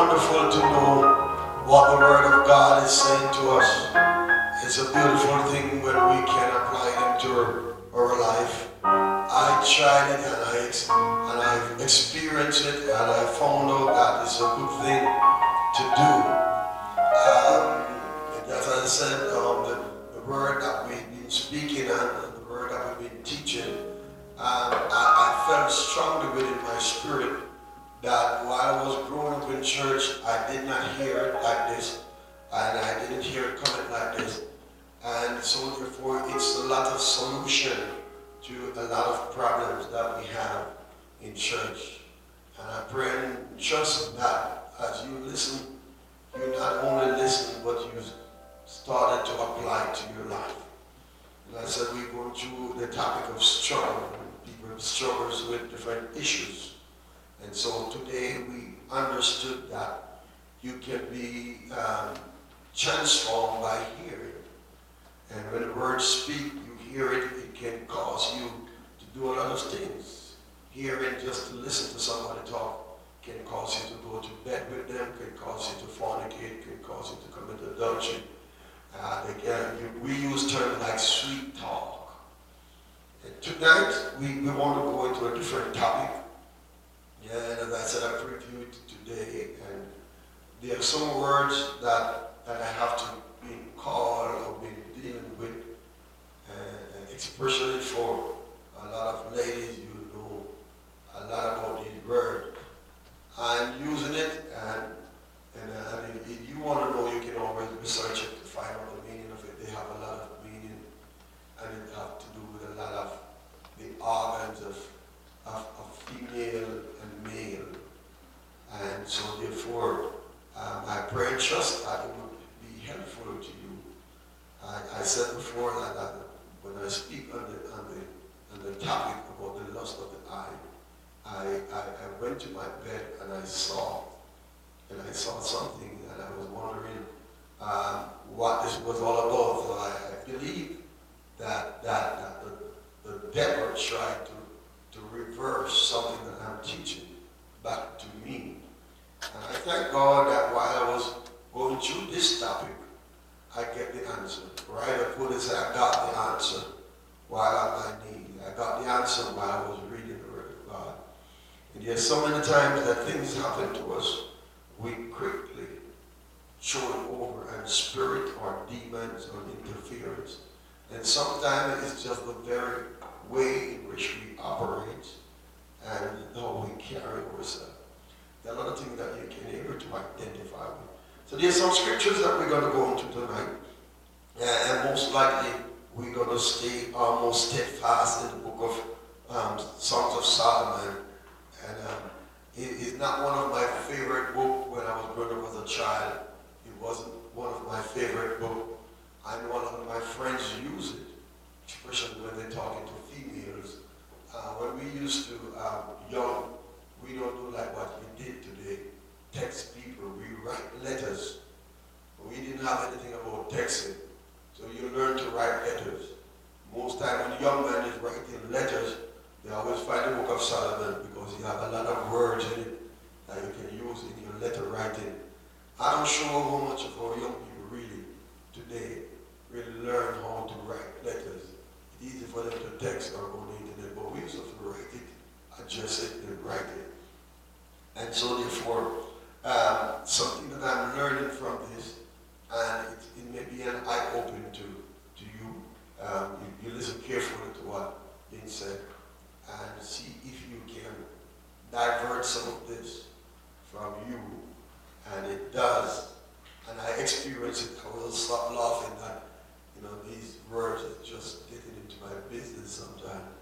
wonderful to know what the Word of God is saying to us. It's a beautiful thing when we can apply it into our life. I tried it and I've experienced it, and I found out that it's a good thing to do. And as I said, the word that we've been speaking and the word that we've been teaching, I felt strongly within my spirit that while I was growing up in church, I did not hear it like this, and I didn't hear it coming like this. And so therefore, it's a lot of solution to a lot of problems that we have in church. And I pray and trust that as you listen, you not only listen, but you started to apply it to your life. And I said we're going through the topic of struggle. People struggles with different issues. And so today we understood that you can be transformed by hearing. And when the words speak, you hear it, it can cause you to do a lot of things. Hearing, just to listen to somebody talk, can cause you to go to bed with them, can cause you to fornicate, can cause you to commit adultery. We use terms like sweet talk. And tonight, we want to go into a different topic. And as I said, I previewed today, and there are some words that I have to be called or be dealing with, especially for a lot of ladies, you know a lot about these words. I'm using it, and if you want to know, you can always research it to find out the meaning of it. They have a lot of meaning, and it has to do with a lot of the organs of female and male. And so therefore, I pray and trust that it will be helpful to you. I said before that when I speak on the topic about the lust of the eye, I went to my bed and I saw something, and I was wondering what this was all about. So I believe that the devil tried to reverse something that I'm teaching back to me. And I thank God that while I was going through this topic, I get the answer. Right? I put it, say, I got the answer while on my knees. I got the answer while I was reading the Word of God. And there's so many times that things happen to us, we quickly throw it over, and spirit or demons or interference. And sometimes it's just the very way in which we operate and how we carry ourselves. There are a lot of things that you can be able to identify with. So there's some scriptures that we're going to go into tonight. And most likely we're going to stay almost steadfast in the book of Songs of Solomon. And it's not one of my favorite books when I was growing up as a child. It wasn't one of my favorite books. I know a lot of my friends use it, especially when they're talking to females. When we used to, young, we don't do like what we did today. Text people, we write letters. We didn't have anything about texting. So you learn to write letters. Most time when a young man is writing letters, they always find the book of Solomon because you have a lot of words in it that you can use in your letter writing. I'm not sure how much of our young people really today really learn how to write letters. It's easy for them to text or go on the internet, but we used to have to write it, address it, and write it. And so therefore, something that I'm learning from this, and it may be an eye-opener to you. You listen carefully to what being said, and see if you can divert some of this from you. And it does. And I experience it. I will stop laughing that, these words are just getting into my business sometimes.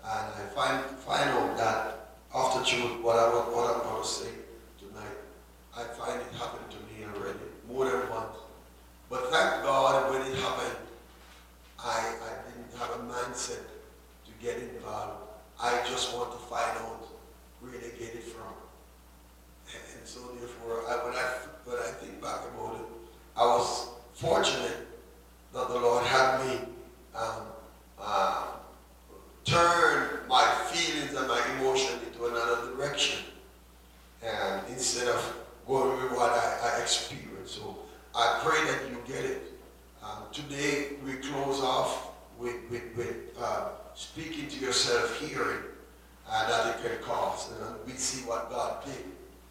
And I find out that after truth, what I'm going to say tonight, I find it happened to me already, more than once. But thank God when it happened, I didn't have a mindset to get involved. I just want to find out where they get it from. And so therefore, when I think back about it, I was 40 experience. So I pray that you get it. Today we close off with speaking to yourself, hearing, that it can cause. And we see what God did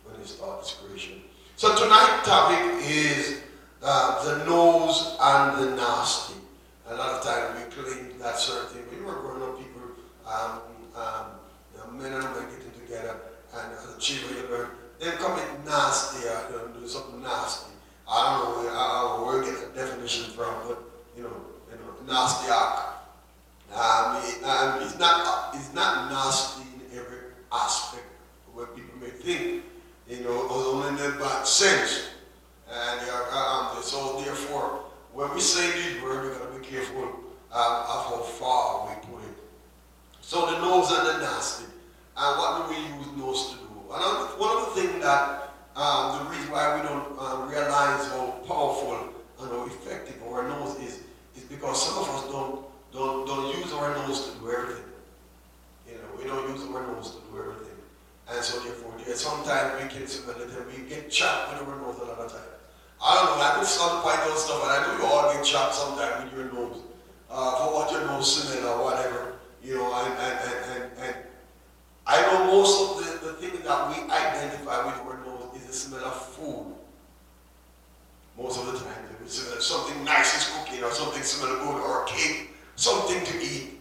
when he started this creation. So tonight's topic is the nose and the nasty. A lot of times we claim that certain thing. When we were growing up, people, men and women getting together, and as a children you learn, they come in nasty, do something nasty. I don't know where we get the definition from, but nasty act. It's not nasty in every aspect of what people may think, only in the bad sense. And so therefore, when we say these words, we gotta be careful of how far we put it. So the nose and the nasty. And what do we use nose to do? One of the things that the reason why we don't realize how powerful and how effective our nose is because some of us don't use our nose to do everything. We don't use our nose to do everything. And so therefore, sometimes we can smell it and we get chapped with our nose a lot of time. I don't know, I can start point out stuff, and I know you all get chapped sometimes with your nose. For what your nose smell or whatever. And I know most of the things that we identify with our nose is the smell of food. Most of the time, we smell something nice is cooking, or something smell good, or a cake, something to eat.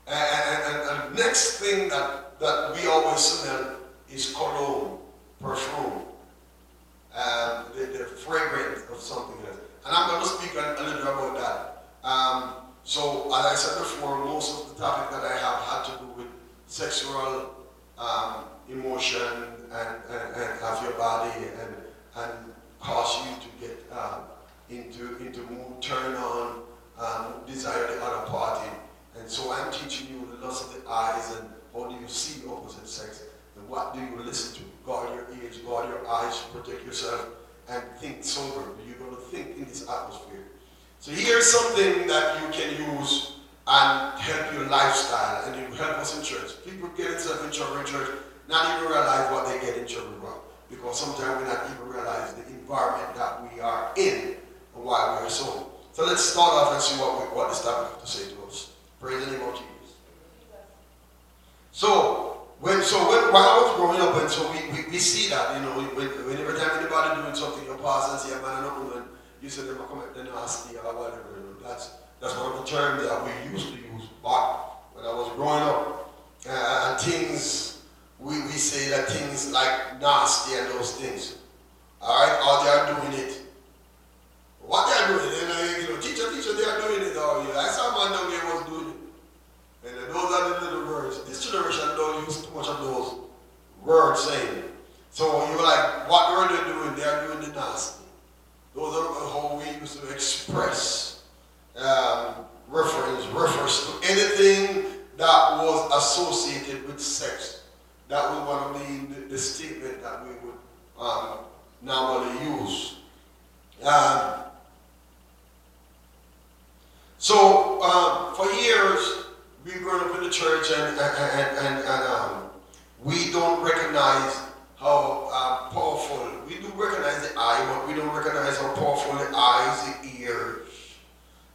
And the next thing that we always smell is cologne, perfume, the fragrance of something else. And I'm going to speak a little bit about that. So, as I said before, most of the topic that I have had to do with sexual emotion and have your body and cause you to get into mood, turn on, desire the other party. And so I'm teaching you the lust of the eyes and how do you see the opposite sex and what do you listen to. Guard your ears, guard your eyes, protect yourself, and think sober. You're going to think in this atmosphere. So here's something that you can use and help your lifestyle, and it will help us in church. People get themselves in trouble in church, not even realize what they get in trouble from, because sometimes we not even realize the environment that we are in and why we are so. So let's start off and see what this topic has to say to us. Praise the name of Jesus. So while I was growing up, and so we see that, when every time anybody doing something, you pass and say a man and a woman, you say them come at the nasty or whatever. That's one of the terms that we used to use back when I was growing up. And things, we say that things like nasty and those things. Alright, or they are doing it. What they are doing, teacher, they are doing it. I saw a man down there was doing it. And those are the little words. This generation don't use too much of those words saying. So you're like, what are they doing? They are doing the nasty. Those are how we used to express reference to anything that was associated with sex. That would want to be the statement that we would normally use. For years, we've grown up in the church and we don't recognize how powerful, we do recognize the eye, but we don't recognize how powerful the eyes, the ears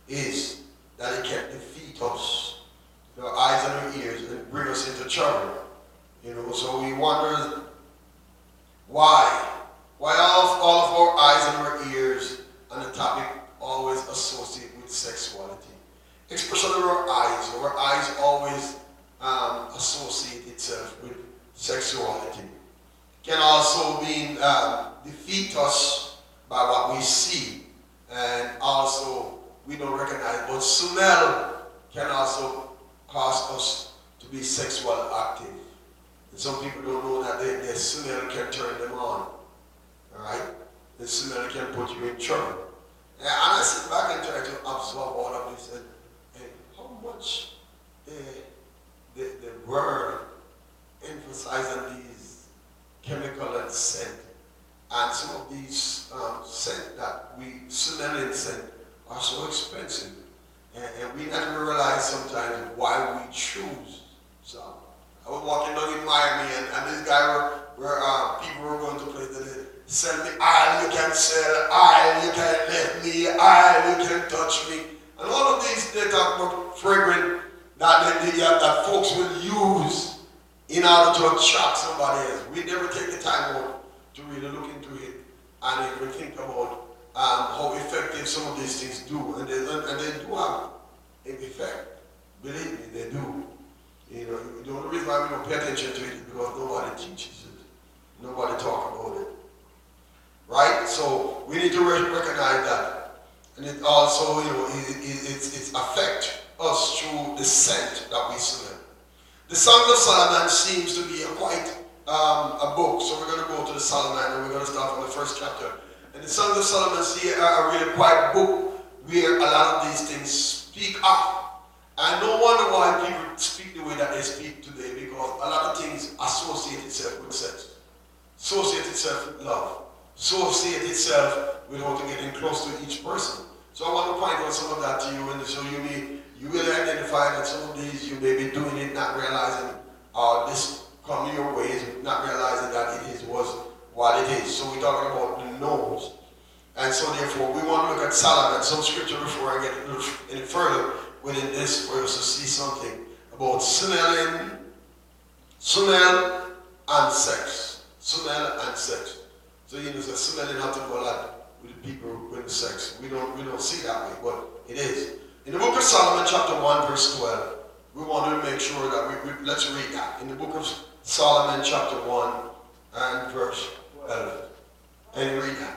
is, that it can defeat us. The eyes and our ears and bring us into trouble. So we wonder why all of our eyes and our ears and the topic always associate with sexuality. Especially our eyes always associate itself with sexuality. Can also mean defeat us by what we see, and also we don't recognize, but smell can also cause us to be sexual active. And some people don't know that their smell can turn them on. Alright? The smell can put you in trouble. And I sit back and try to absorb all of this and how much the world emphasizes these chemical and scent. And some of these scent that we smell in scent are so expensive. And we not even realize sometimes why we choose some. I was walking down in Miami and this guy where people were going to play the Sell me oil, you can sell oil, you can let me oil, you can touch me. And all of these, they talk about fragrance that folks will use in order to attract somebody else. We never take the time out to really look into it and even think about how effective some of these things do. And they do have an effect. Believe me, they do. You know, the only reason why we don't pay attention to it is because nobody teaches it. Nobody talks about it. Right? So we need to recognize that. And it also, you know, it affects us through the scent that we smell. The Songs of Solomon seems to be quite a book. So we're going to go to the Solomon and we're going to start from the first chapter. And the Songs of Solomon are really quite a book where a lot of these things speak of. And no wonder why people speak the way that they speak today, because a lot of things associate itself with sex, associate itself with love, associate itself with how to getting close to each person. So I want to point out some of that to you, and so you will identify that some of these you may be doing it, not realizing this come your ways, not realizing that it was what it is. So we're talking about the nose. And so therefore we want to look at Solomon, some scripture before I get any further within this for us to see something about smell and sex. Smell and sex. So you know, smelling have to go a lot with the people with the sex. We don't see that way, but it is. In the book of Solomon, chapter 1, verse 12, we want to make sure that let's read that. In the book of Solomon, chapter 1 and verse 12. And read that.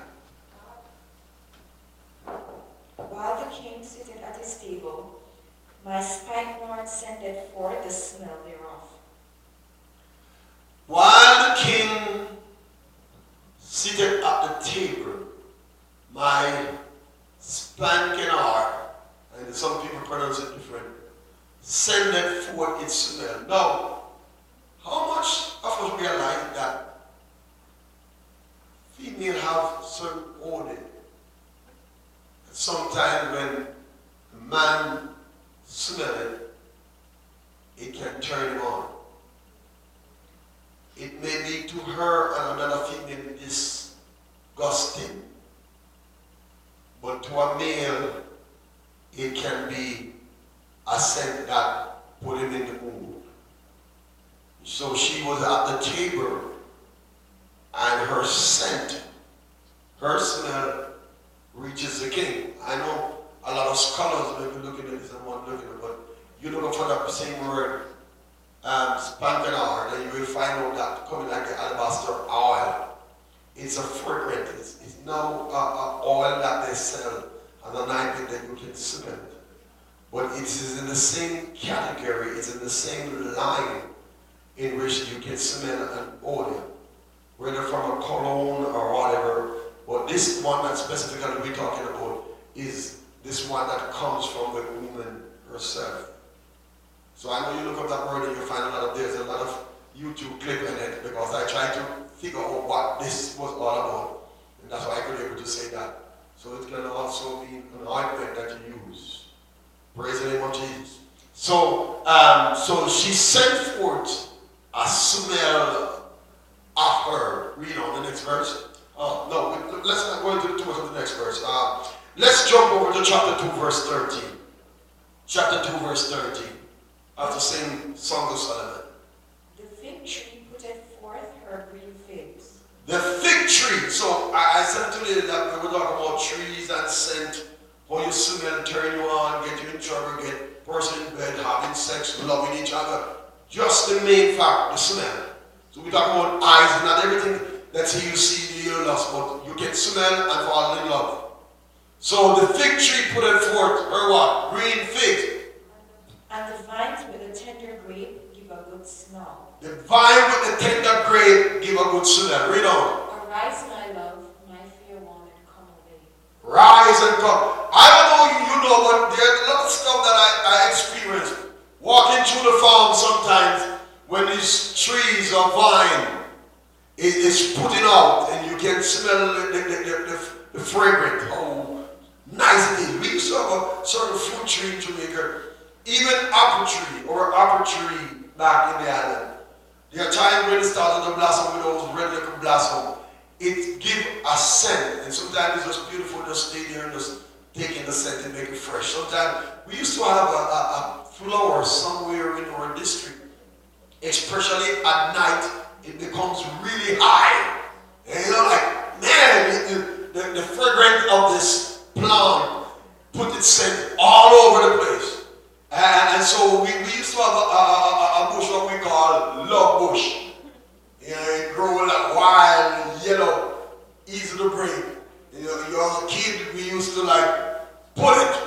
While the king sitteth at his table, my spikenard sendeth forth the smell thereof. While the king sitteth at the table, my spikenard, and some people pronounce it different, sendeth forth its smell. Now, how much of us realize that female have certain odor? Sometimes when a man smells it, it can turn him on. It may be to her and another female disgusting, but to a male, it can be a scent that put him in the mood. So she was at the table, and her scent, her smell, reaches the king. I know a lot of scholars may be looking at this and want to look at it, but you look for that same word, spikenard, and you will find out that coming like the alabaster oil. It's a fragrance. It's now an oil that they sell and an item that you can smell. But it is in the same category, it's in the same line in which you can smell an odor, whether from a cologne or whatever. But this one that specifically we're talking about is this one that comes from the woman herself. So I know you look up that word and you find there's a lot of YouTube clip in it, because I tried to figure out what this was all about. And that's why I could be able to say that. So it can also be an ointment that you use. Praise the name of Jesus. So, so she sent forth a smell of her. Read on the next verse. Oh, no, let's not go into too much of the next verse. Let's jump over to chapter 2, verse 13. Chapter 2, verse 13. Of the same Song of Solomon. The fig tree putteth forth her green figs. The fig tree. So I said today that we were talking about trees and scent. How you smell, turn you on, get you in trouble, get person in bed, having sex, loving each other. Just the main fact, the smell. So we talk about eyes, not everything. That's how you see the ear lust, but you can smell and fall in love. So the fig tree putteth forth her what? Green figs. And the vines with a tender grape give a good smell. The vine with the tender grape give a good smell. Read on. Arise, my love, my fair one, and come away. Rise and come. I don't know you know, but there's a lot of stuff that I experienced. Walking through the farm sometimes when these trees or vine is putting out and you can smell the fragrance. Oh, nice it is. We used to have a sort of fruit tree in Jamaica. Even apple tree or apple tree back in the island. There are times when it started to blossom with those red little blossom. it give a scent, and sometimes it's just beautiful, just stay there and just take in the scent and make it fresh. Sometimes we used to have a flower somewhere in our district, especially at night, it becomes really high. And you know, like, man, the fragrance of this plant put its scent all over the place. And so we used to have a bush what we call love bush. You know, it grow like wild, yellow, easy to bring. You know, you're a kid, we used to like pull it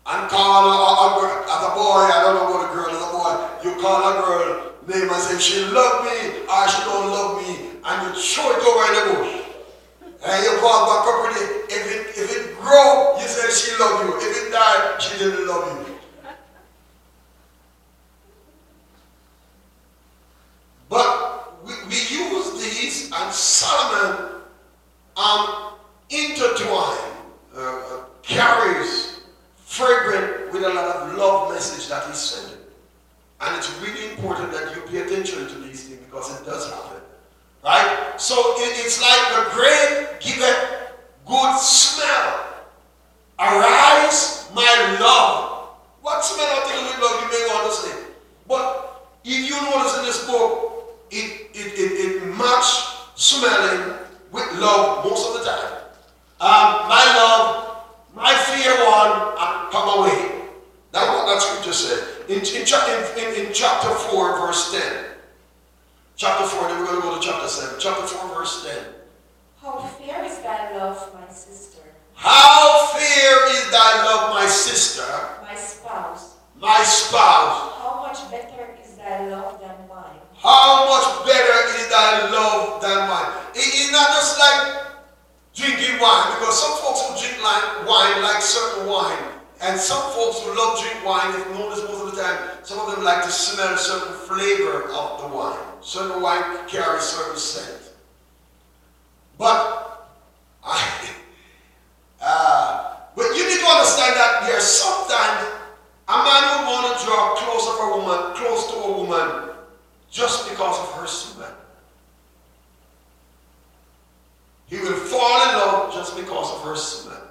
and call a girl, as a boy, I don't know about a girl, as a boy, you call a girl name and say, she love me or she don't love me, and you throw it over in the bush. And you call back up with it. If it grow, you say she love you. If it die, she didn't love you. But we use these, and Solomon intertwine, carries fragrant with a lot of love message that he's sending. And it's really important that you pay attention to these things because it does happen. Right? So it's like the grape giveth good smell. Arise, my love. What smell of things with love you may want to say. But if you notice in this book, it match smelling with love most of the time. My love, my fear one, and come away. That's what that scripture said. In chapter 4, verse 10. Chapter 4, then we're going to go to chapter 7. Chapter 4, verse 10. How fair is thy love, my sister. How fair is thy love, my sister. My spouse. My spouse. How much better is thy love than wine. How much better is thy love than wine. It's not just like drinking wine, because some folks who drink wine like certain wine. And some folks who love drink wine, if you notice most of the time, some of them like to smell a certain flavor of the wine. Certain wine carries certain scent. But but you need to understand that there are sometimes a man would want to draw close to a woman just because of her smell. He will fall in love just because of her smell.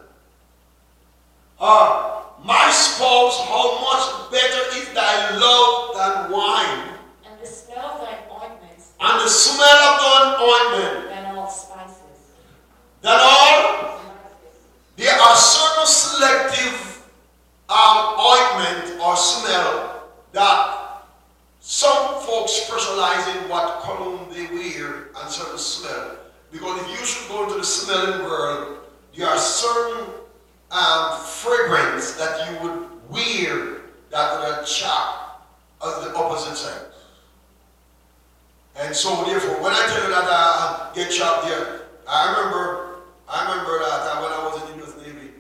My spouse, how much better is thy love than wine? And the smell of thine ointment. And the smell of thine ointment. Than all spices. Than all? There are certain selective ointment or smell that some folks specialize in what cologne they wear and certain smell. Because if you should go into the smelling world, there are certain fragrance that you would wear that would attract the opposite sex. And so therefore, when I tell you that I get chopped there, I remember that when I was in the U.S. Navy,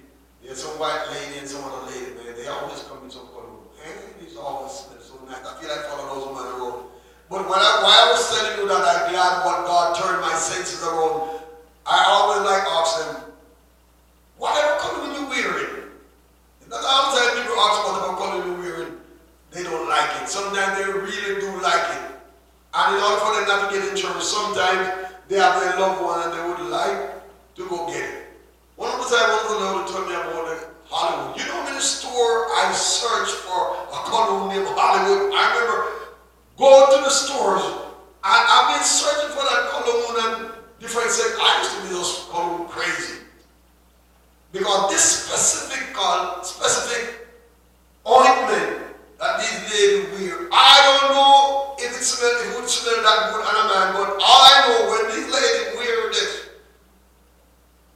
there's some white lady and some other lady, man, they always come in some cologne. And these always smell so nice. I feel like following those women around. But while I was telling you that I'm glad what God turned my senses around, I always like ask them, whatever color you wearing? Not all the time people ask whatever color you wearing, they don't like it. Sometimes they really do like it. And in order for them not to get in trouble, sometimes they have their loved one and they would like to go get it. One of the times, one of the Lord told me about Hollywood. You know, in the store, I searched for a color named Hollywood. I remember going to the stores, and I've been searching for that cologne and different things. I used to be just cologne crazy. Because this specific ointment that these ladies wear, I don't know if it would smell that good on a man, but all I know when these ladies wear this,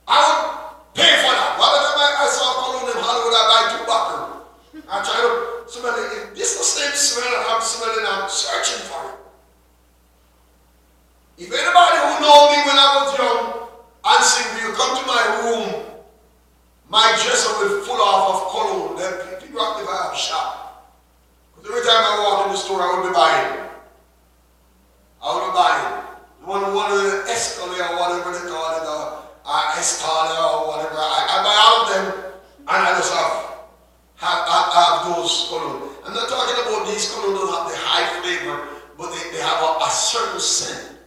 I would pay for that. By the time I saw cologne in Hollywood, I buy 2 bottles. I try to smell it. If this is the same smell that I'm smelling, I'm searching for it. If anybody who know me when I was young and sing, you come to my room, my dresser will full off of cologne. Then people ask me if I have a shop. Because every time I walk in the store, I will be buying. One of the Escalade or whatever they call it, Escalade or whatever. I buy all of them, and I just have those cologne. I'm not talking about these cologne don't have the high flavor, but they have a certain scent.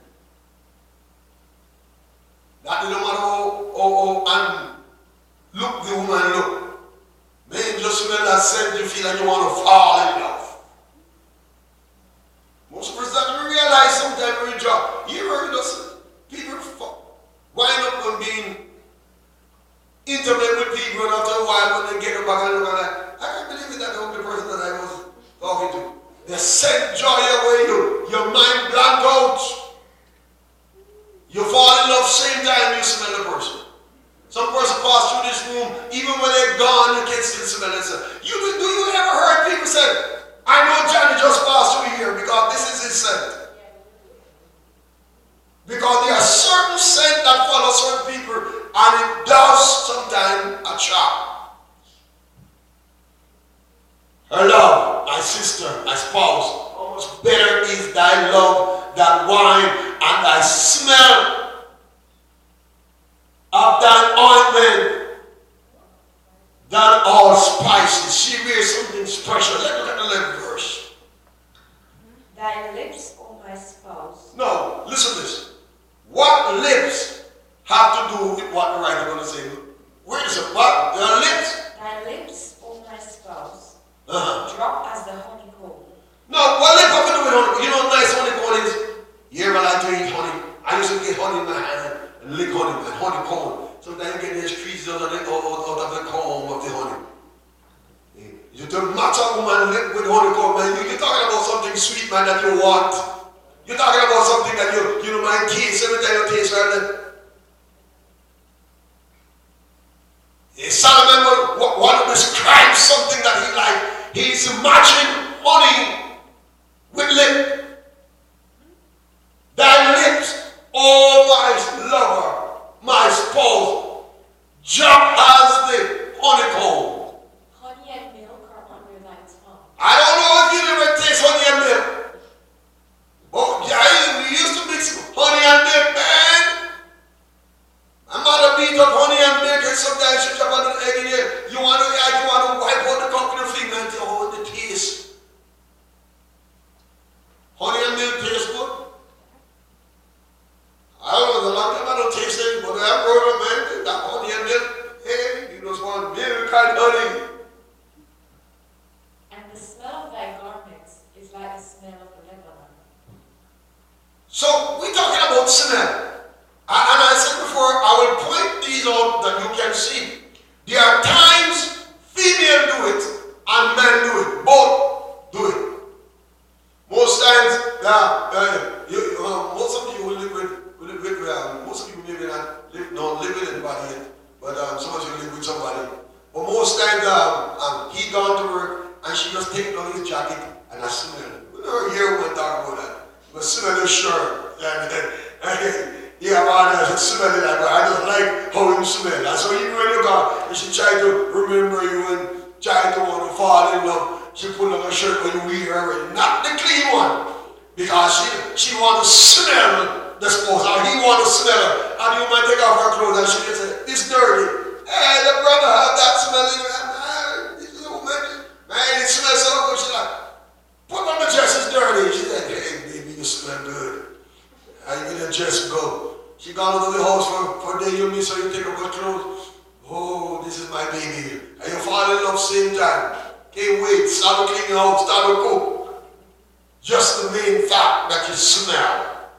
That no matter how and look the woman look. May just smell that scent, you feel like you want to fall in love. Most persons don't realize sometimes when you drop. You heard us, people wind up on being intimate with people, and after a while when they get back and look like, I can't believe it, that the only person that I was talking to. They send joy away, your mind blank out. You fall in love same time you smell the person. Some person pass through this room, even when they're gone, you can still smell it. Do you ever heard people say, I know Johnny just passed through here because this is his scent? Because there are certain scent that follow certain people, and it does sometimes attract. Her love, my sister, my spouse, how much better is thy love than wine, and thy smell of thine ointment than all spices. She wears something special. Let's look at the 11th verse. Thy lips, O my spouse. No, listen to this. What lips have to do with what the writer is going to say? Where is it? What? Their lips. Thy lips, O my spouse, Uh-huh. drop as the honeycomb. No, what lip have to do with honey? You know what nice honeycomb is? You ever like to eat honey? I used to get honey in my hand and lick honey, man. Honeycomb. Sometimes you get these trees out of the comb of the honey. You don't match a woman lip with honeycomb, man. You're talking about something sweet, man, that you want. You're talking about something that you don't mind taste every time you taste right. Solomon want to describe something that he liked. He's matching honey with lip. Thy lips, oh my lover, my spouse, jump as the honeycomb. Honey and milk are under thy tongue. I don't know if you ever taste honey and milk. Oh, yeah, we used to mix honey and milk, man. My mother beat up honey and milk, and sometimes she drop an egg in here. You want to wipe out the cup with your finger and say, oh, the taste. Honey and milk taste good. I don't know, the long time I don't taste it, but I'm growing up, man. That honey and milk, hey, you just want milk and honey. And the smell of thy garments is like the smell of the Lebanon. So we're talking about smell. And I said before, I will point these out that you can see. There are times female do it and men do it. Both do it. Most times, most of you will live with most of you maybe not live with anybody yet, but some of you live with somebody. But most times, he gone to work and she just take down his jacket and I smell it. We never hear women talk about that. But smell his shirt. Yeah, man, I smell it like that. I just like how you smell. And so even when you go, and she try to remember you and try to want to fall in love, she put on a shirt when you wear her, not the clean one. Because she want to smell the spouse, or he want to smell her. And you might take off her clothes and she can say, it's dirty. Hey, the brother have that smell in her. This little man, it smells so good. She's like, put on the dress, it's dirty. She said, hey, baby, you smell good. And you get the dress go. She gone out of the house for a day you miss her, you take off her clothes. Oh, this is my baby. And you fall in love same time. Can't wait, start to clean your house, start to cook. Just the main fact that you smell.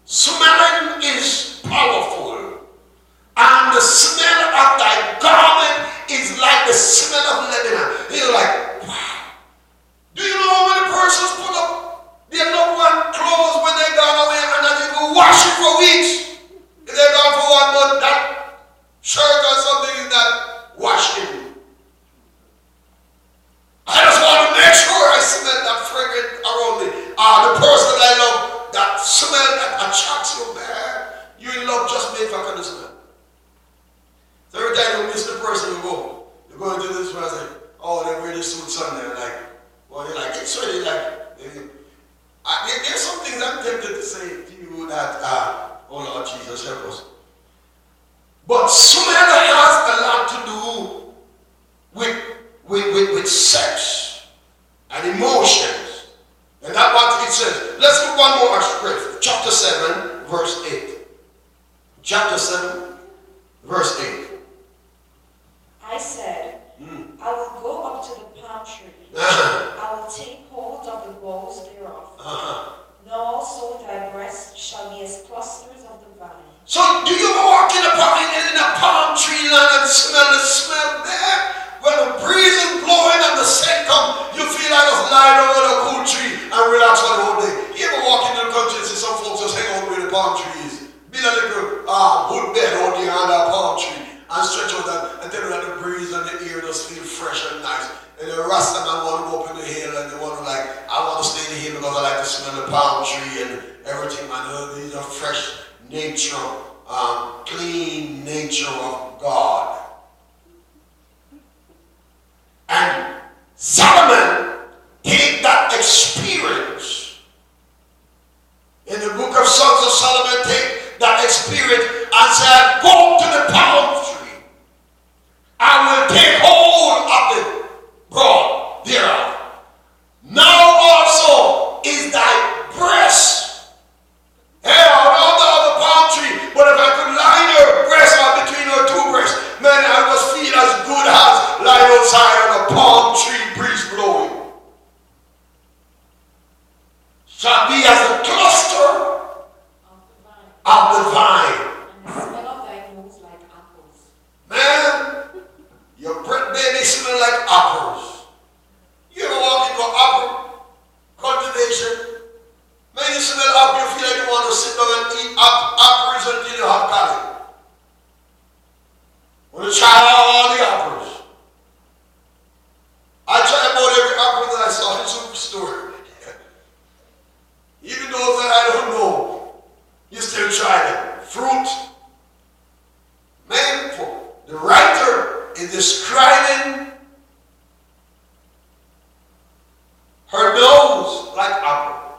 Smelling is powerful. And the smell of thy garment is like the smell of Lebanon. You're like, wow. Do you know how many persons put up their loved one clothes when they gone away and not even wash it for weeks? If they gone for 1 month, that shirt or something is not washing. I just want to make sure I smell that fragrance around me. The person that I love, that smell that attracts you, man. You in love just made for kind of smell. So every time you miss the person, you go into this person, oh, they wear this suit Sunday, like, well, you're like, it's really like, there's some things I'm tempted to say to you that, oh Lord Jesus, help us. But smell has a lot to do with sex and emotions. And that's what it says. Let's look one more script. Chapter 7, verse 8. chapter 7, verse 8. I said, I will go up to the palm tree. I will take hold of the boughs thereof. Now also thy breasts shall be as clusters of the vine. So do you ever walk in a palm tree land and smell the smell there? When the breeze is blowing and the scent comes, you feel like just lying under a cool tree and relax for the whole day. You ever walk into the country and see some folks just hang out where the palm tree is? Build a little wood bed out there under a palm tree and stretch out and tell you that the breeze and the air just feel fresh and nice. And the Rasta man want to go up in the hill and they want to like, I want to stay in the hill because I like to smell the palm tree and everything, man. These are fresh nature, clean nature of God. And Solomon take that experience. In the book of Songs of Solomon, take that experience and said, go to the palm tree. I will take hold of the broad thereof. Now also is thy breast. Hey, I don't know the palm tree, but if I could line her breast up between her two breasts, man, I would feel as good as lying outside on a palm tree, breeze blowing. Shall be as a cluster of the vine. And the smell of thy nose like apples. Man, your breath baby smell like apples. You ever walk into an apple cultivation? Man, you smell apple, you feel like you want to sit down and eat apples until you have palate. Want to try all the apples. I tried about every apple that I saw in the superstore. Even those that I don't know, you still try them. Fruit. Man, for the writer is describing her nose like apple.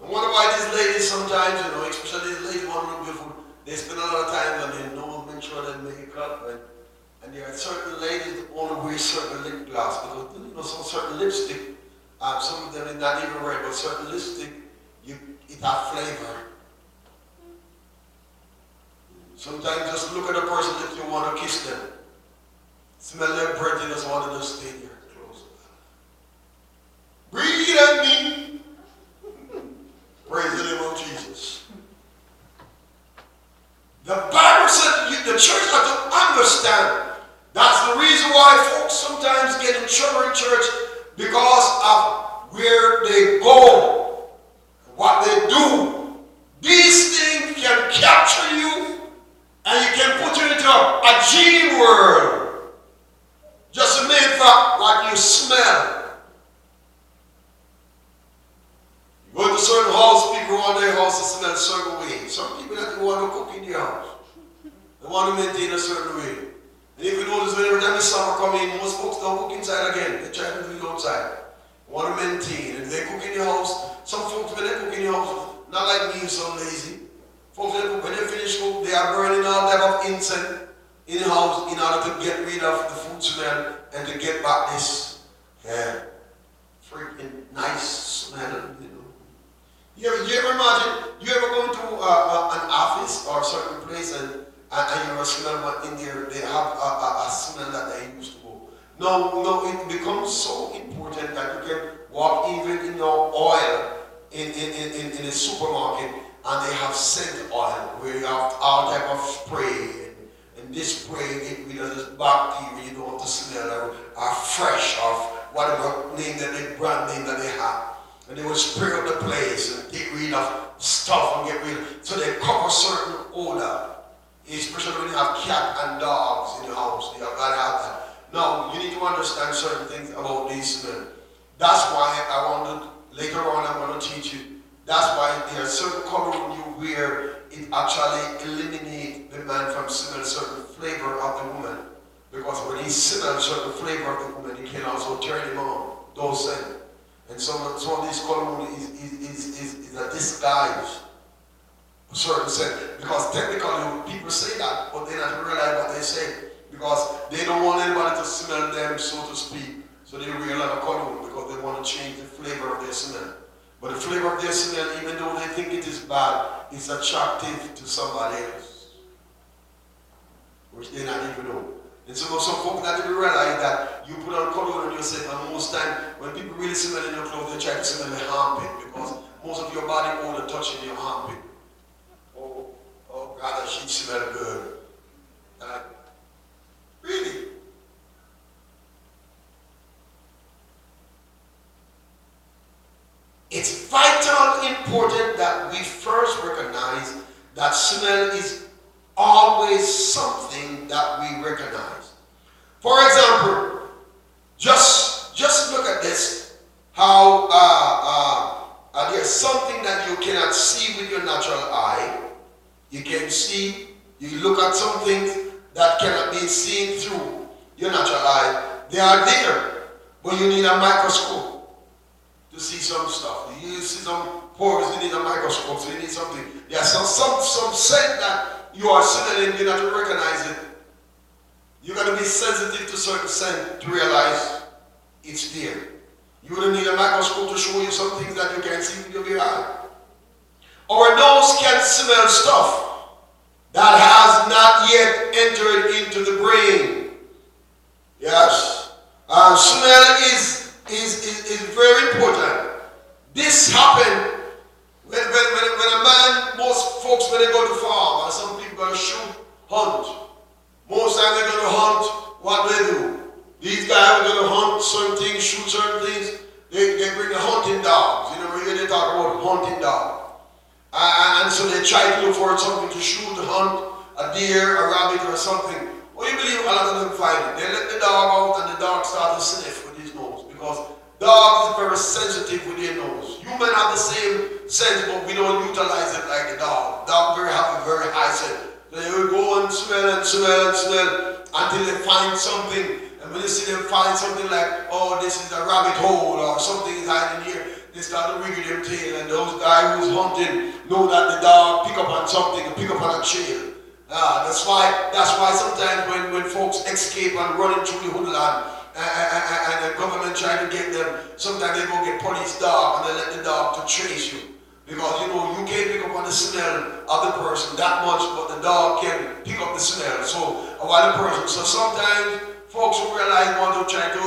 I wonder why these ladies sometimes, especially these ladies want to look beautiful, they spend a lot of time on their nose, make sure they make up, and there are certain ladies that only wear certain lip gloss because some certain lipstick, some of them is not even red, but certain lipstick, it has flavor. Sometimes just look at a person if you want to kiss them. Smell their breath, you just want to just stay there close. Breathe at me. Praise the name of Jesus. The Bible said the church has to understand. That's the reason why folks sometimes get in trouble in church, because of where they go, what they do. These things can capture you and you can put you into a genie world. Just made for what you smell. You go to certain house, people want their house to smell a certain way. Some people that they want to cook in their house. They want to maintain a certain way. And if you notice, whenever time the summer comes in, most folks don't cook inside again. They try to do it outside. They want to maintain. And if they cook in your house, some folks when they cook in your house, not like me, so lazy. Folks, when they finish cook, they are burning all type of incense in the house in order to get rid of the food smell and to get back this freaking nice smell, You ever imagine, you ever go into an office or a certain place and you ever smell what in there, they have a smell that they used to go. No, it becomes so important that you can walk even in your oil in a supermarket and they have scent oil where you have all type of spray and this spray get rid of this bacteria you don't have to smell or fresh or whatever name that they brand name that they have. And they will spray up the place and get rid of stuff and get rid of, so they cover certain odor. Especially when you have cat and dogs in the house, you have got to have that. Now, you need to understand certain things about this smell. That's why later on I'm going to teach you, that's why there are certain color when you wear, it actually eliminates the man from smelling certain flavor of the woman. Because when he smells certain flavor of the woman, he can also turn him on, those scents. And some of this cologne is a disguise, a certain scent. Because technically people say that, but they don't realize what they say. Because they don't want anybody to smell them, so to speak. So they wear a lot of cologne because they want to change the flavor of their smell. But the flavor of their smell, even though they think it is bad, is attractive to somebody else, which they not even know. And so some folks not even realize that you put on cologne on yourself, and most time when people really smell in your clothes, they try to smell the armpit because most of your body odor touching your armpit. Oh, brother, she smell good. Really? It's vital important that we first recognize that smell is always something that we recognize. For example, just look at this, how there's something that you cannot see with your natural eye. You can see, you look at some things that cannot be seen through your natural eye. They are there, but you need a microscope to see some stuff. You see some pores, you need a microscope, so you need something. There's some scent that you are smelling, you have to recognize it. You got to be sensitive to certain scent to realize it's there. You would need a microscope to show you some things that you can't see with your bare eye. Our nose can smell stuff that has not yet entered into the brain. Yes. Smell is very important. This happened when a man, most folks when they go to farm, and some people go to shoot, hunt. Most times they're going to hunt, what do? These guys are going to hunt certain things, shoot certain things. They bring the hunting dogs. You know, they talk about hunting dog. And so they try to look for something to shoot, to hunt, a deer, a rabbit, or something. Well, you believe a lot of them find it. They let the dog out and the dog starts to sniff with his nose because dogs are very sensitive with their nose. Humans have the same sense, but we don't utilize it like the dog. Dogs have a very high sense. They will go and smell and smell and smell until they find something. And when you see them find something like, oh, this is a rabbit hole or something is hiding here, they start to wiggle their tail. And those guys who's hunting know that the dog pick up on something, pick up on a trail. That's why sometimes when folks escape and running through the hoodland and the government trying to get them, sometimes they go get police dog and they let the dog to trace you. Because, you know, you can't pick up on the smell of the person that much, but the dog can pick up the smell. So, while the person, so sometimes folks who realize want to try to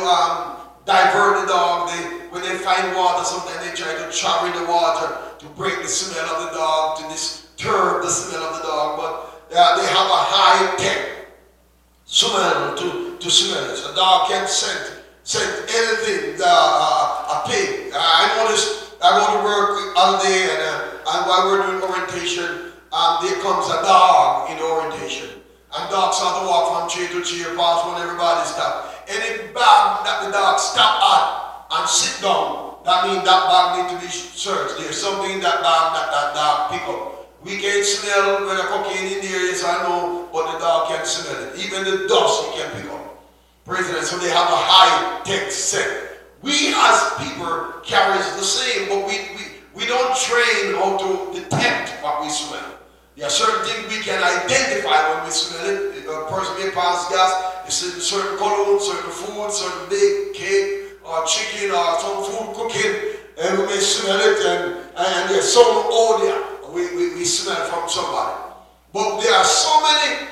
divert the dog, when they find water, sometimes they try to chop in the water to break the smell of the dog, to disturb the smell of the dog, but they have a high-tech smell to smell it. So a dog can't scent anything, a pig. I noticed, I go to work all day, and while we're doing orientation, there comes a dog in the orientation. And dogs have to walk from chair to chair, pass when everybody stops. Any bag that the dog stop at and sit down, that means that bag needs to be searched. There's something in that bag that dog pick up. We can't smell when the cocaine in there, yes I know, but the dog can't smell it. Even the dust he can pick up. Praise the Lord. So they have a high-tech scent. We as people carries the same, but we don't train how to detect what we smell. There are certain things we can identify when we smell it. A person may pass gas, it's certain cologne, certain food, certain big cake, or chicken, or some food cooking, and we may smell it, and there's some odor we smell from somebody. But there are so many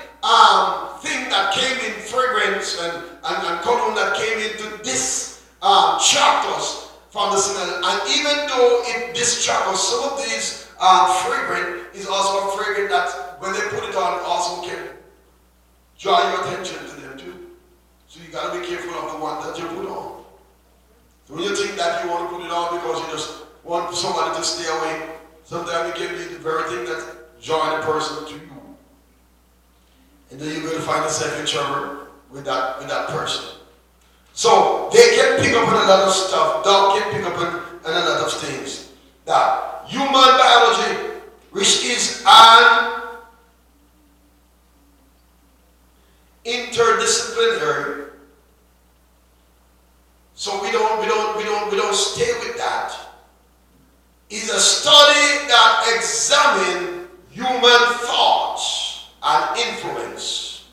things that came in fragrance and cologne that came into this us from the smell, and even though it distracts us, some of these fragrance is also a fragrance that when they put it on also can draw your attention to them too. So you got to be careful of the one that you put on. So when you think that you want to put it on because you just want somebody to stay away, sometimes it can be the very thing that draws the person to you. And then you're going to find yourself in trouble with that person. So they can pick up on a lot of stuff. Dog can pick up on a lot of things. That human biology, which is an interdisciplinary. So we don't stay with that. Is a study that examines human thoughts and influence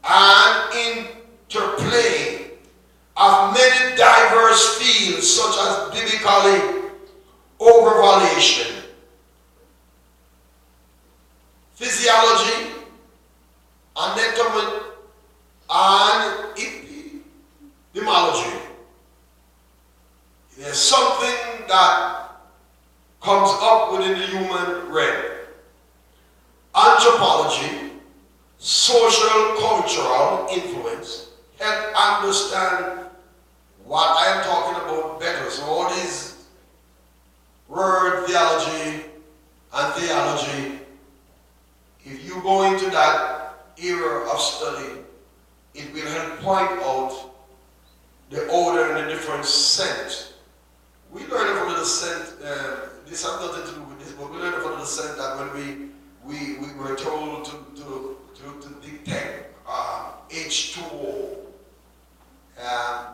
and interplay of many diverse fields such as biblically over physiology, anatomy, and etymology. There's something that comes up within the human realm. Anthropology, social cultural influence, help understand what I am talking about better. So all these word theology and theology, if you go into that era of study, it will help point out the order and the different scent. We learn from the scent, this has nothing to do with this, but we learn from the scent that when we were told to detect H2O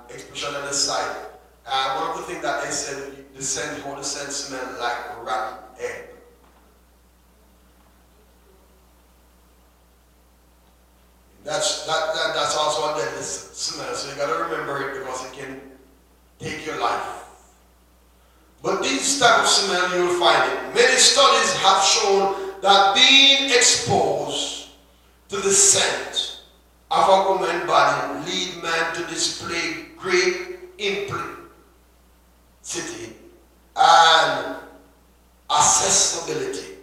expression on the side. One of the things that they said, the scent smelled like rotten egg. That's also a deadly smell, so you gotta remember it because it can take your life. But this type of smell, you'll find it. Many studies have shown that being exposed to the scent of a woman's body lead man to display great implicity and accessibility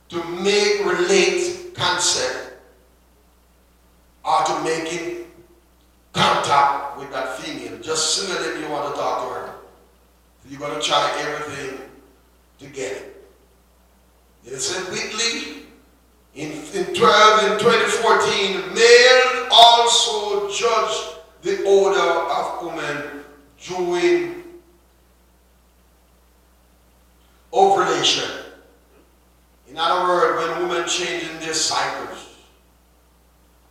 to make relate concept or to making contact with that female. Just similarly, you want to talk to her. You're going to try everything to get it. They said Whitley in 2014, male also judged the odor of women during ovulation. In other words, when women change in their cycles,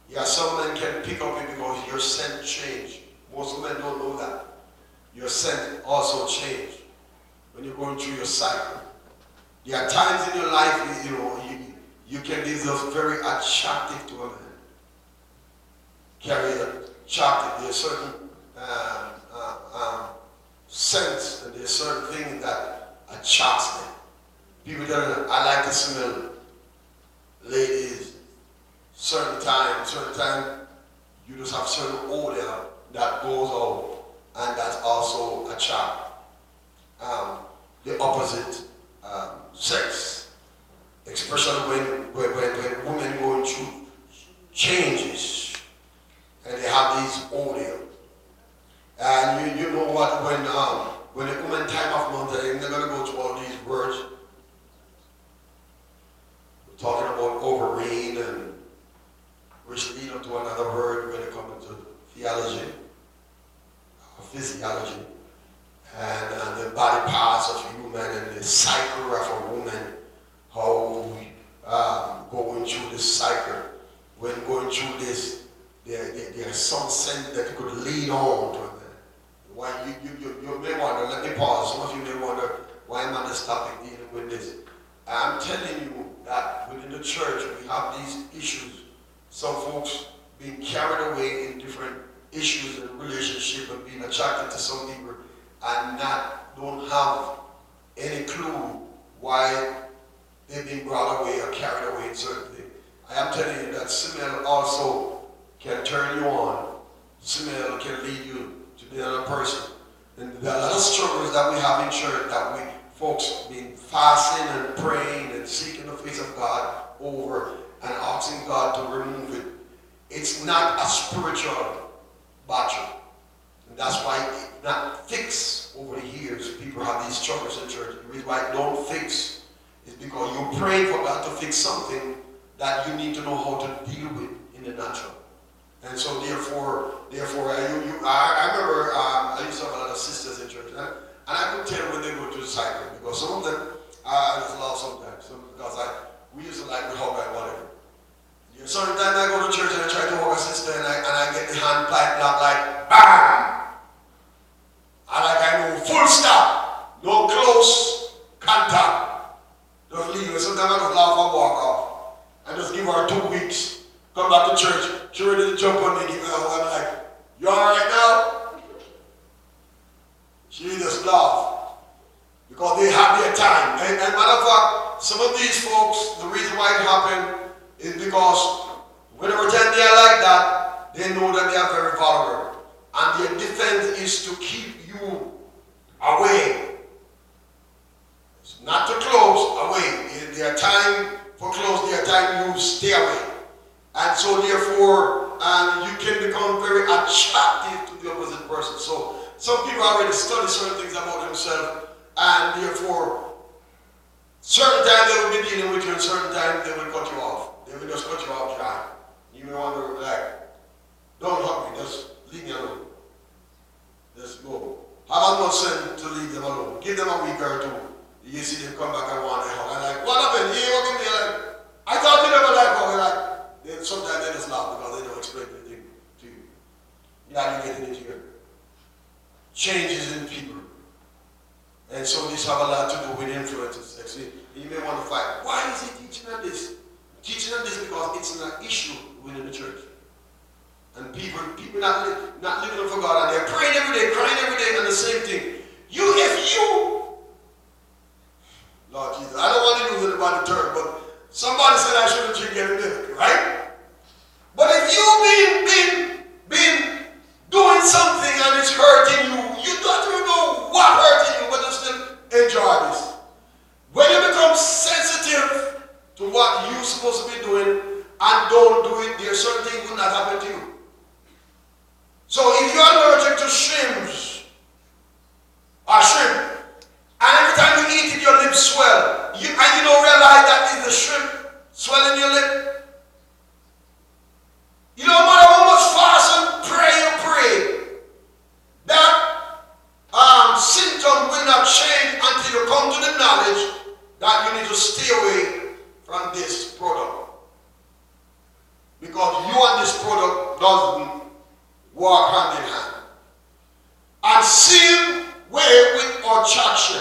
yeah, some men can pick up it because your scent changed. Most women don't know that. Your scent also changes when you're going through your cycle. There are times in your life, you can be just very attractive to a man. Carry attractive. There's certain scents and there's certain things that attracts them. People tell me, I like to smell ladies certain time, you just have certain odor that goes out. And that's also attract the opposite sex, especially when women go through changes and they have these odor. And you know what, when a woman time of month, they're gonna go through all these words, we're talking about ovarian and which lead up to another word when it comes to theology. Physiology and the body parts of a human and the cycle of a woman, how we going through this cycle. When going through this, there's some sense that you could lead on to it. Why you may wonder, let me pause, some of you may wonder, why am I this topic dealing with this? I'm telling you that within the church we have these issues. Some folks being carried away in different issues in relationship and being attracted to some people and don't have any clue why they've been brought away or carried away in certain things. I am telling you that smell also can turn you on. Smell can lead you to the other person. And there are a lot of struggles that we have in church that we folks been fasting and praying and seeking the face of God over and asking God to remove it. It's not a spiritual battle. And that's why it's not fixed over the years. People have these struggles in church. The reason why it don't fix is because you pray for God to fix something that you need to know how to deal with in the natural. And so therefore, I remember I used to have a lot of sisters in church, and I could tell when they go through the cycle, because some of them I just love sometimes, because we used to like to hug and whatever. Yeah, certain time I go to church and I try to hug a sister and I get the hand pipe lock like bam! I know full stop, no close contact. Just leave her. Sometimes I just laugh and walk off. And just give her 2 weeks. Come back to church. She ready to jump on me, give her a hug. I'm like, you alright now? She just laugh. Because they have their time. And matter of fact, some of these folks, the reason why it happened is because whenever time they are like that, they know that they are very vulnerable. And their defense is to keep you away. It's not to close, away. In their time for close, their time you stay away. And so therefore, you can become very attractive to the opposite person. So some people already study certain things about themselves, and therefore, certain times they will be dealing with you, and certain times they will cut you off. They will just cut you off dry. You may wonder, like, don't hug me, just leave me alone. Just go. Have a nothing to leave them alone. Give them a week or two. You see them come back and want a hug. I'm like, what happened? You ain't hugging me. Like, I thought you never like hugging. Like, then sometimes they just laugh because they don't explain anything to you. You're getting into your changes in people. And so this have a lot to do with influences. Actually, you may want to fight. Why is he teaching on this? Teaching on this because it's an issue within the church. And people not living up for God, and they're praying every day, crying every day, and the same thing. Lord Jesus, I don't want to use anybody term, but somebody said I shouldn't drink any milk, right? But if you've been doing something and it's hurting you, you don't even know what hurting you, but you still enjoy this. When you become sensitive to what you're supposed to be doing and don't do it, there are certain things will not happen to you. So if you're allergic to shrimp, and every time you eat it, your lips swell, and you don't realize that is the shrimp swelling your lip. You know, no matter how much fast and pray, that symptom will not change until you come to the knowledge that you need to stay away from this product. Because you and this product doesn't walk hand in hand. And same way with our church.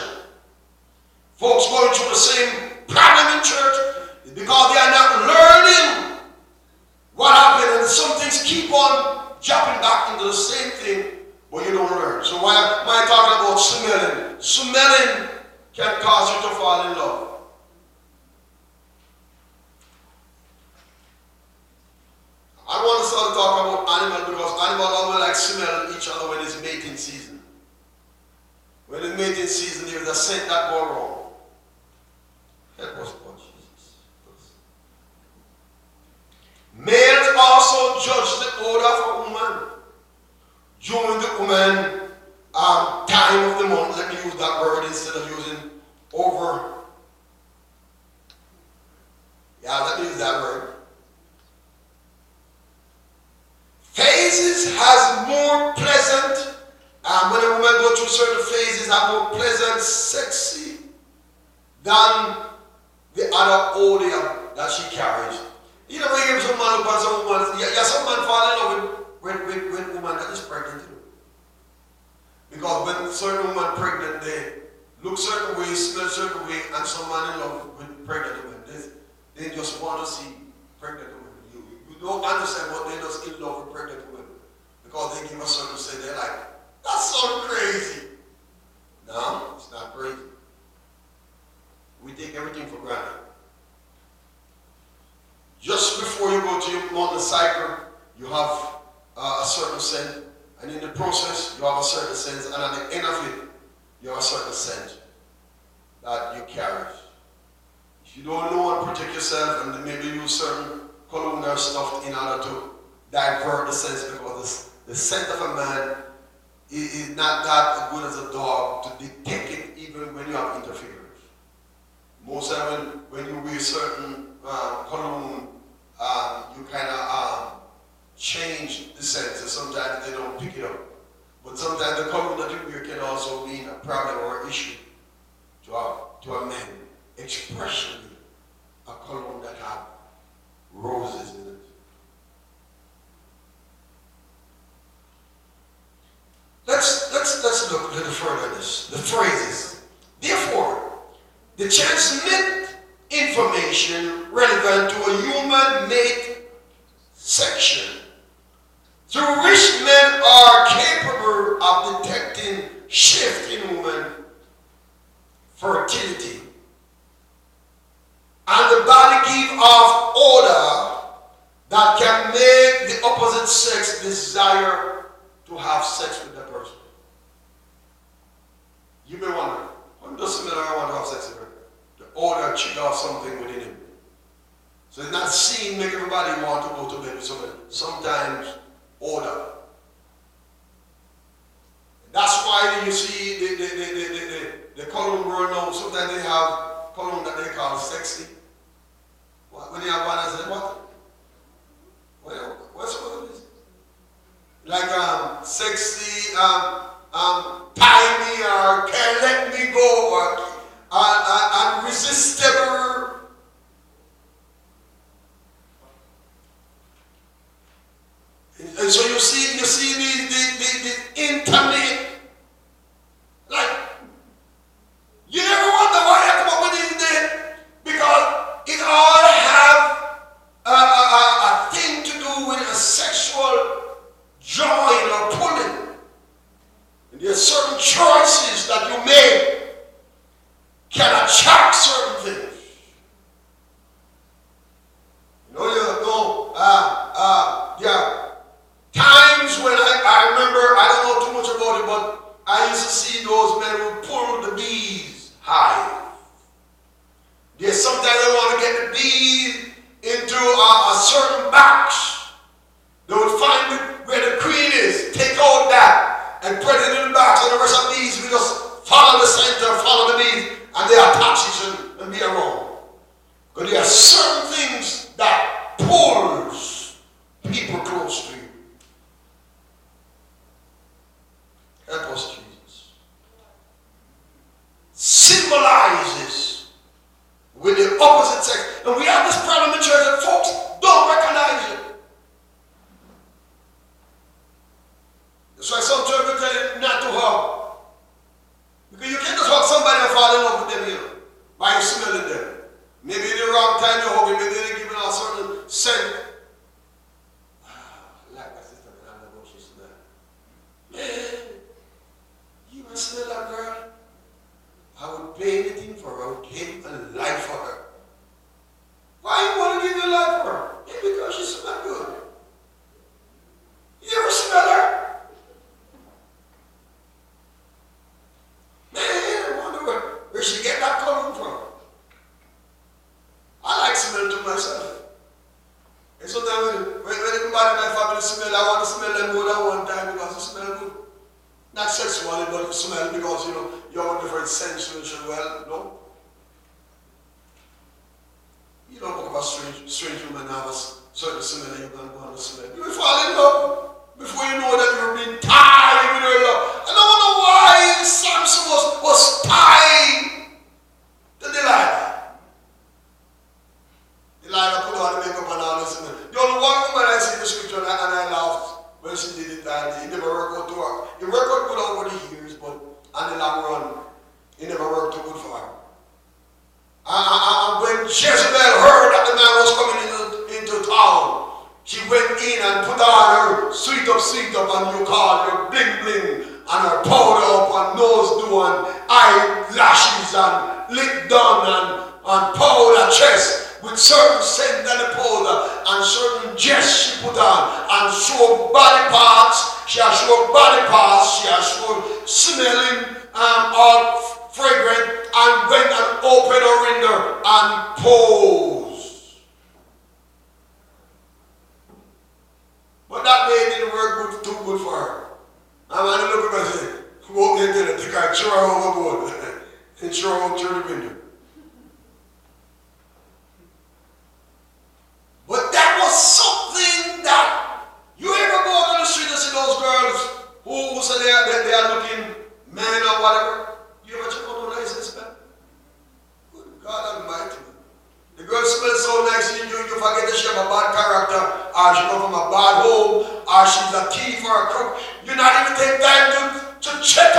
Folks going through the same problem in church is because they are not learning what happened, and some things keep on jumping back into the same thing, but you don't learn. So why am I talking about smelling? Smelling can cause you to fall in love. I want to start talking about animals because animals always like smell each other when it's mating season. When it's mating season, there is a scent that goes wrong. Help us, Lord Jesus. Males also judge the odor of a woman during the woman time of the month. Let me use that word instead of using over. Yeah, let me use that word. Phases has more pleasant, when a woman goes through certain phases, have more pleasant, sexy than the other odor that she carries. You know, when you give some man look at some woman, some man fall in love with woman that is pregnant. Because when certain woman pregnant, they look certain way, smell certain way, and some man in love with pregnant women. They just want to see pregnant women. You don't understand what they just in love with pregnant women. Because they give a certain say, they're like, that's so crazy. No, it's not crazy. We take everything for granted. Just before you go to your monthly cycle, you have a certain scent, and in the process, you have a certain sense, and at the end of it, you have a certain scent that you carry. If you don't know and protect yourself, and maybe use certain cologne or stuff in order to divert the sense, because the scent of a man is not that good as a dog to detect it even when you have interference. Most of when you wear certain cologne, you kind of change the sense, and sometimes they don't pick it up. But sometimes the cologne that you wear can also mean a problem or issue to a man. Expression, a cologne that have roses in it. Let's look a little further at this. The phrases. Therefore, the transmit information relevant to a human mate section, through which men are capable of detecting shift in woman fertility And the body give off odor that can make the opposite sex desire to have sex with that person. You may wonder, when does the man want to have sex with her? The odor trigger off something within him. So it's not seen make everybody want to go to bed with somebody. Sometimes odor. That's why you see the cologne girl now, sometimes they have cologne that they call sexy. When they have one, I say, what? What's what it is? Like sexy, tie me or can't let me go or unresistible. And so you see the intimate, like, you never wonder why I come up with these names, because it all have a thing to do with a sexual joy or pulling. And there are certain choices that you make can attract certain things. Yeah. Times when I remember, I don't know too much about it, but I used to see those men who pull the bees high. There's sometimes they want to get the bees into a certain box. They would find where the queen is, take out that, and put it in the box, and the rest of the bees will just follow the center, follow the bees, and they attach it and be around. Because there are certain things that pulls people close to you. Help us, Jesus. Symbolizes with the opposite sex. And we have this problem in church that folks don't recognize it. That's why some church will tell you not to hug. Because you can't just hug somebody and fall in love with them, you know, by you smelling them. Maybe in the wrong time you're hugging, maybe they're giving a certain scent. Like my sister, I don't know what she smelled. Man. You must smell that girl. I would pay anything for her. I would give a life for her. Why you want to give your life for her? Yeah, because she smells good. You ever smell her? Man, I wonder where she get that cologne from. I like smelling to myself. And sometimes when everybody in my family smell, I want to smell them more than one time because they smell good. Not sexually, but you smell because you have a different sense of well, no. You don't talk about strange women have a certain smell that you don't want to smell. You will fall in love before you know that you're being tied with your love. I don't know why Samson was tied to Delilah. Delilah put on the makeup and all this. The only one woman I see in the scripture and I laughed when she did it, and it never worked out to her. It worked out good over the years, but in the long run, it never worked too good for her. When Jezebel heard that the man was coming into town, she went in and put on her sweet up, and you call her bling bling, and her powder up, and nose do, and eyelashes, and lip done, and powder chest, with certain scent and the powder, and certain dress she put on, and show body parts, she has shown body parts, she has shown smelling all fragrant, and went and opened her window and posed. But that day didn't work too good for her. And when I look at her and say, go up there, take her, throw her overboard, and throw her out through the window. But that was something that you ever go out on the street and see those girls who say they are looking men or whatever. You ever check out how nice they smell? Good God Almighty. The girl smells so nice you forget that she have a bad character, or she come from a bad home, or she's a thief or a crook. You not even take time to check